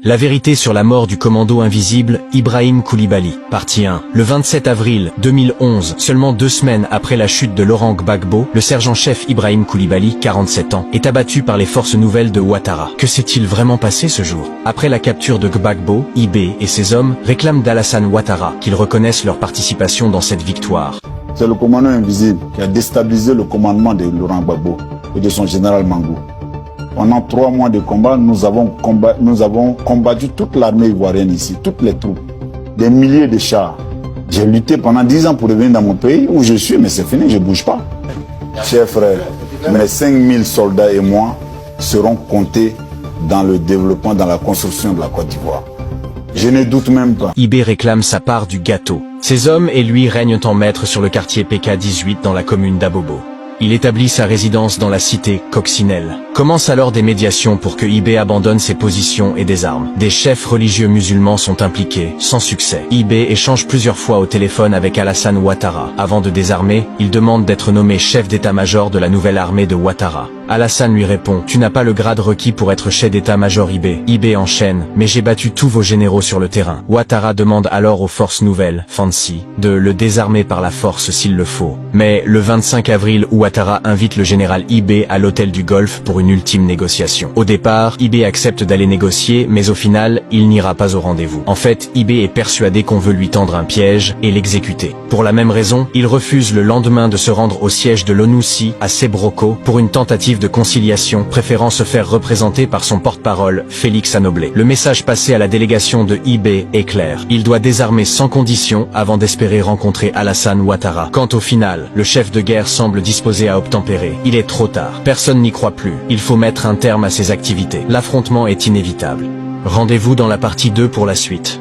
La vérité sur la mort du commando invisible Ibrahim Koulibaly. Partie 1. Le 27 avril 2011, seulement 2 semaines après la chute de Laurent Gbagbo, le sergent-chef Ibrahim Koulibaly, 47 ans, est abattu par les forces nouvelles de Ouattara. Que s'est-il vraiment passé ce jour? Après la capture de Gbagbo, IB et ses hommes réclament d'Alassane Ouattara qu'ils reconnaissent leur participation dans cette victoire. C'est le commandant invisible qui a déstabilisé le commandement de Laurent Gbagbo et de son général Mangou. Pendant 3 mois de combat, nous avons combattu toute l'armée ivoirienne ici, toutes les troupes, des milliers de chars. J'ai lutté pendant 10 ans pour revenir dans mon pays où je suis, mais c'est fini, je ne bouge pas. Chers frères, mes 5000 soldats et moi seront comptés dans le développement, dans la construction de la Côte d'Ivoire. Je ne doute même pas. IB réclame sa part du gâteau. Ses hommes et lui règnent en maître sur le quartier PK18 dans la commune d'Abobo. Il établit sa résidence dans la cité Coccinelle. Commencent alors des médiations pour que IB abandonne ses positions et désarme. Des chefs religieux musulmans sont impliqués, sans succès. IB échange plusieurs fois au téléphone avec Alassane Ouattara. Avant de désarmer, il demande d'être nommé chef d'état-major de la nouvelle armée de Ouattara. Alassane lui répond « Tu n'as pas le grade requis pour être chef d'état-major IB ». IB enchaîne « Mais j'ai battu tous vos généraux sur le terrain ». Ouattara demande alors aux forces nouvelles, Fancy, de le désarmer par la force s'il le faut. Mais le 25 avril, Ouattara invite le général IB à l'hôtel du Golfe pour une ultime négociation. Au départ, IB accepte d'aller négocier, mais au final, il n'ira pas au rendez-vous. En fait, IB est persuadé qu'on veut lui tendre un piège et l'exécuter. Pour la même raison, il refuse le lendemain de se rendre au siège de l'ONUCI à Sebroko pour une tentative de conciliation, préférant se faire représenter par son porte-parole, Félix Anoblé. Le message passé à la délégation de IB est clair. Il doit désarmer sans condition avant d'espérer rencontrer Alassane Ouattara. Quant au final, le chef de guerre semble disposé à obtempérer. Il est trop tard. Personne n'y croit plus. Il faut mettre un terme à ses activités. L'affrontement est inévitable. Rendez-vous dans la partie 2 pour la suite.